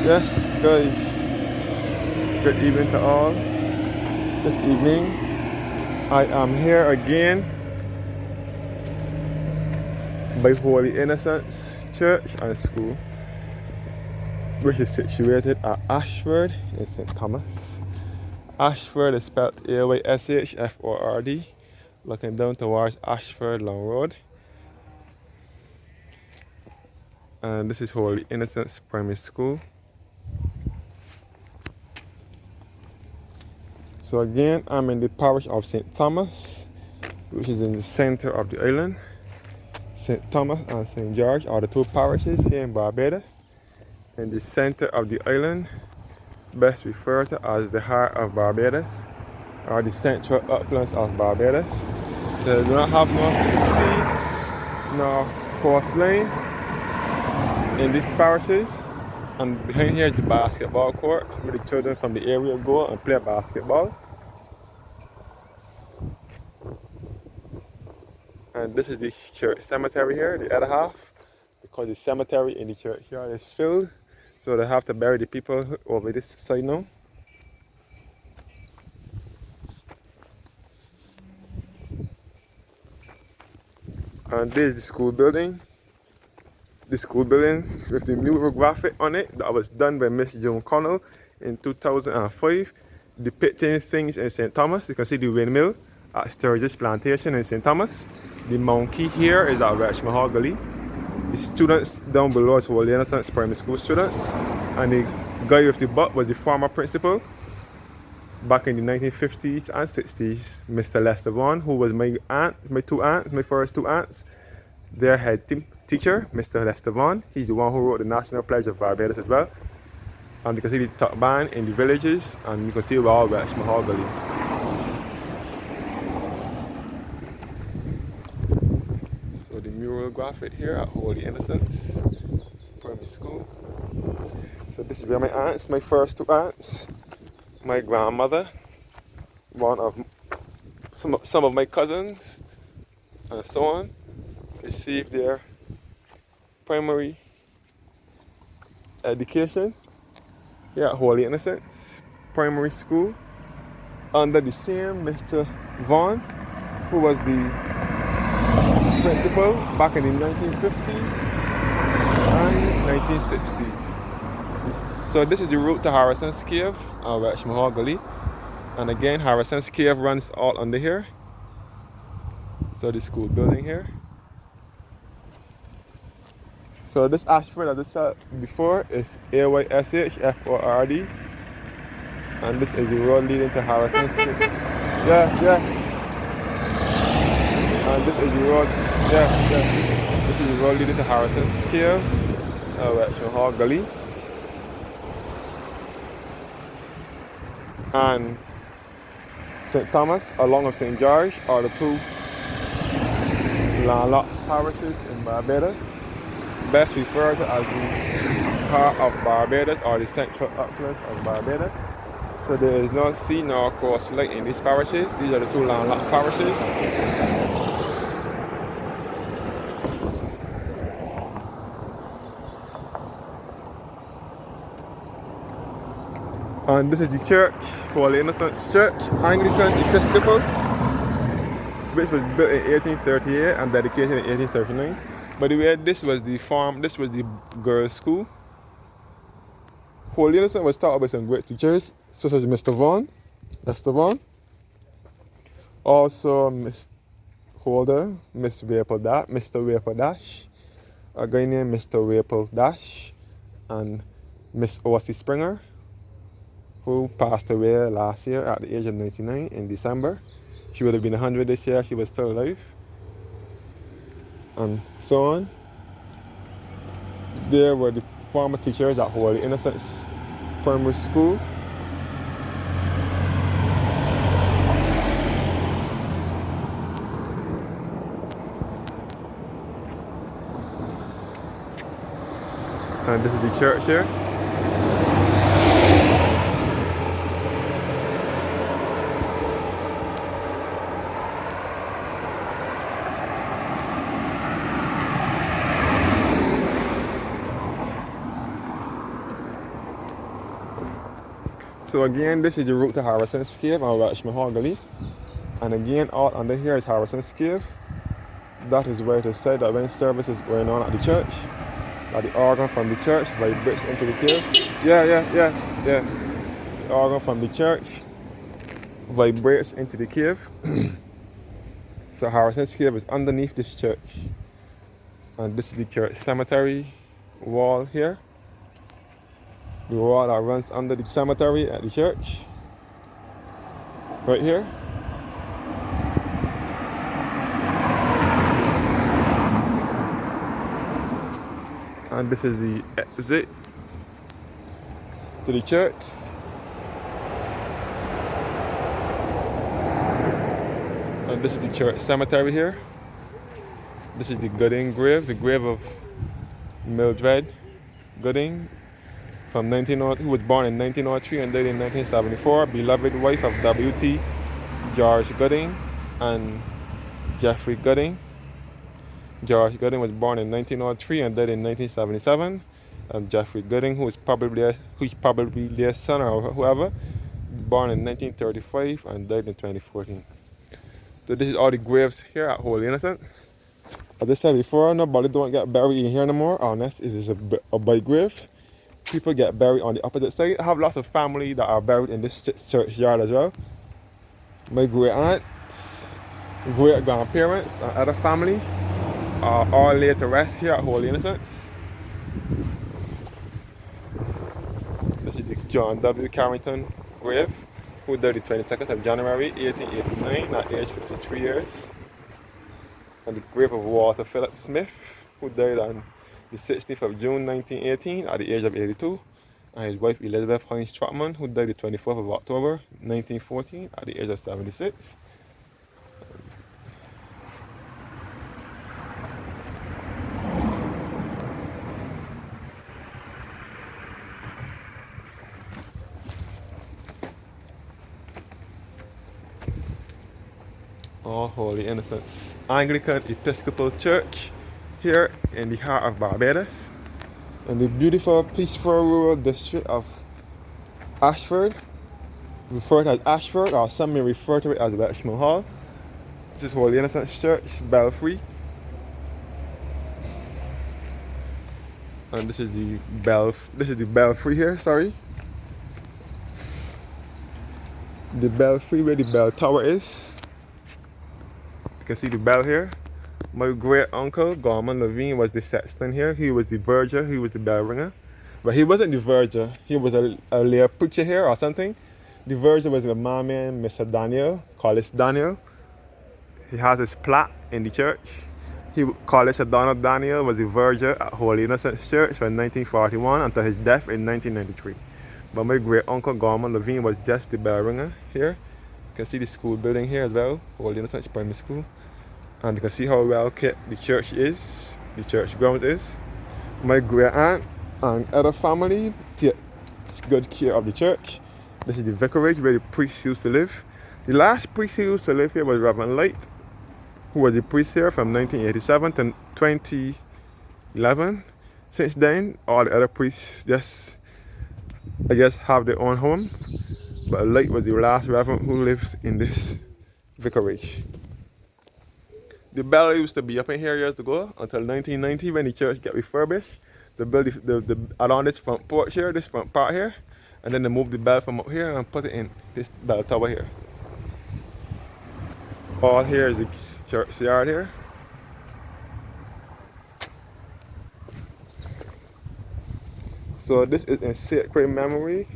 Yes, guys, good evening to all. This evening, I am here again by Holy Innocents Church and School, which is situated at Ayshford in St. Thomas. Ayshford is spelled Ayshford, looking down towards Ayshford Long Road. And this is Holy Innocents Primary School. So again, I'm in the parish of St. Thomas, which is in the center of the island. St. Thomas and St. George are the two parishes here in Barbados. In the center of the island, best referred to as the heart of Barbados, or the central uplands of Barbados. They do not have no sea nor coastline in these parishes. And behind here is the basketball court where the children from the area go and play basketball. And this is the church cemetery here, the other half, because the cemetery in the church here is filled, so they have to bury the people over this side now. And this is the school building. The school building with the mural graphic on it that was done by Miss Joan Connell in 2005, depicting things in St. Thomas. You can see the windmill at Sturgis Plantation in St. Thomas. The monkey here is at Welchman, Gully. The students down below is Holy Innocents Primary School students. And the guy with the butt was the former principal back in the 1950s and 60s, Mr. Lester Vaughan, who was my aunt, my first two aunts. Their head teacher, Mr. Lester Vaughan. He's the one who wrote the National Pledge of Barbados as well. And you can see the top band in the villages, and you can see we're all Welchman Gully. So the mural graphic here at Holy Innocents Primary School. So this is where my aunts, my first two aunts, my grandmother, one of some of my cousins, and so on, received their primary education here at Holy Innocents Primary School under the same Mr. Vaughan, who was the principal back in the 1950s and 1960s. So this is the route to Harrison's Cave and Welchman Gully. And again, Harrison's Cave runs all under here. So the school building here. So this Ayshford, as I said before, is Ayshford, and this is the road leading to Harrison's Cave. Yeah. And this is the road, this is the road leading to Harrison's Cave, Welchman Gully. And St. Thomas, along with St. George, are the two landlocked parishes in Barbados, best referred to as the heart of Barbados or the central uplands of Barbados. So there is no sea nor coastline in these parishes. These are the two landlocked parishes. And this is the church, Holy Innocents Church, Anglican Episcopal, which was built in 1838 and dedicated in 1839. By the way, this was the girls' school. Holy Innocent was taught by some great teachers, such as Mr. Lester Vaughan, also Miss Holder, Mr. Wapel Dash, a guy named Mr. Wapel Dash, and Miss O.C. Springer, who passed away last year at the age of 99 in December. She would have been 100 this year, she was still alive. And so on. There were the former teachers at Holy Innocents Primary School. And this is the church here. So again, this is the route to Harrison's Cave and Welchman Gully. And again, all under here is Harrison's Cave. That is where it is said that when service is going on at the church, that the organ from the church vibrates into the cave. Yeah. The organ from the church vibrates into the cave. So Harrison's Cave is underneath this church. And this is the church cemetery wall here. The wall that runs under the cemetery at the church. Right here. And this is the exit to the church. And this is the church cemetery here. This is the Gooding grave, the grave of Mildred Gooding, who was born in 1903 and died in 1974, beloved wife of W.T. George Gooding and Jeffrey Gooding. George Gooding was born in 1903 and died in 1977. And Jeffrey Gooding, who's probably their son or whoever, born in 1935 and died in 2014. So this is all the graves here at Holy Innocents. As I said before, nobody don't get buried in here no more unless it is a big grave. People get buried on the opposite side. I have lots of family that are buried in this churchyard as well. My great aunts, great grandparents, and other family are all laid to rest here at Holy Innocents. This is the John W. Carrington grave, who died the 22nd of January 1889 at age 53 years. And the grave of Walter Philip Smith, who died on the 16th of June 1918 at the age of 82. And his wife Elizabeth Hines Trotman, who died the 24th of October 1914 at the age of 76. All Holy Innocents Anglican Episcopal Church here in the heart of Barbados, in the beautiful, peaceful rural district of Ayshford, referred to as Ayshford, or some may refer to it as Welchman Hall. This is Holy Innocents Church, Belfry. And this is the belfry here, sorry. The belfry where the bell tower is. You can see the bell here. My great uncle Gorman Levine was the sexton here. He was the verger, he was the bell ringer. But he wasn't the verger, he was a lay preacher here or something. The verger was a man named Mr. Daniel, Collis Daniel. He has his plaque in the church. Collis Donald Daniel was the verger at Holy Innocents Church from 1941 until his death in 1993. But my great uncle Gorman Levine was just the bell ringer here. You can see the school building here as well, Holy Innocents Primary School. And you can see how well kept the church is, the church grounds is. My great aunt and other family take good care of the church. This is the vicarage where the priest used to live. The last priest who used to live here was Reverend Light, who was the priest here from 1987 to 2011. Since then, all the other priests I guess have their own home. But Light was the last reverend who lived in this vicarage. The bell used to be up in here years ago until 1990 when the church got refurbished. They built around this front porch here, this front part here, and then they moved the bell from up here and put it in this bell tower here. All here is the churchyard here. So this is in sacred memory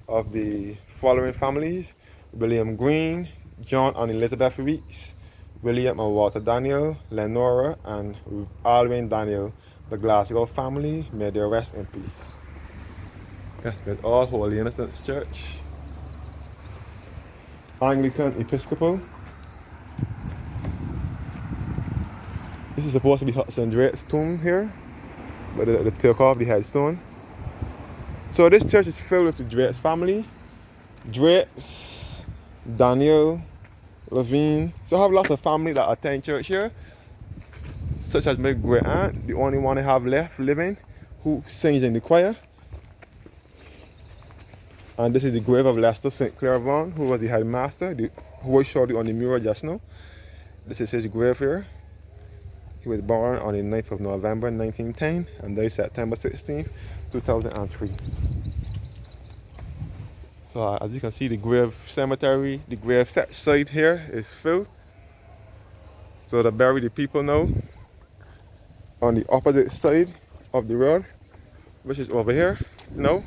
of the following families: William Green, John and Elizabeth Weeks, William and Walter Daniel, Lenora and Alwyn Daniel, the Glasgow family. May they rest in peace. That's good. All Holy Innocents Church, Anglican Episcopal. This is supposed to be Hudson Drake's tomb here, but they took off the headstone. So this church is filled with the Drake's family. Drakes, Daniel, Levine. So I have lots of family that attend church here, such as my great aunt, the only one I have left living, who sings in the choir. And this is the grave of Lester St. Clair Vaughan, who was the headmaster, who was shortly on the mural just now. This is his grave here. He was born on the 9th of November 1910 and died September 16th, 2003. So as you can see, the grave cemetery, the grave site here is filled. So they bury the people now on the opposite side of the road, which is over here now.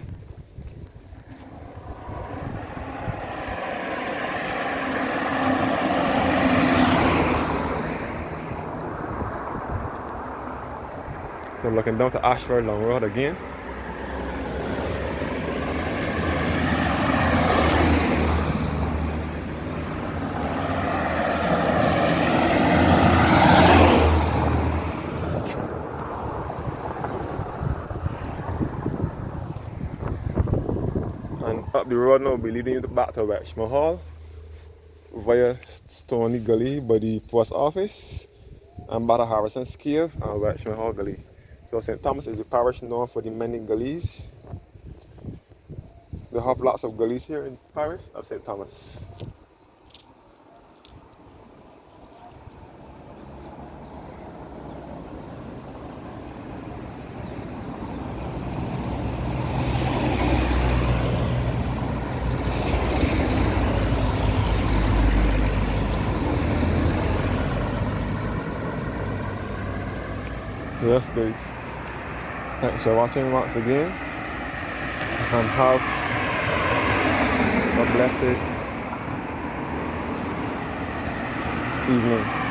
So I'm looking down to Ayshford Long Road again. And up the road now will be leading you back to Welchman Hall via Stony Gully by the post office and Bada Harrison's Cave and Welchman Hall Gully. So St. Thomas is the parish known for the many gullies. They have lots of gullies here in the parish of St. Thomas. Yes, guys. Thanks for watching once again, and have a blessed evening.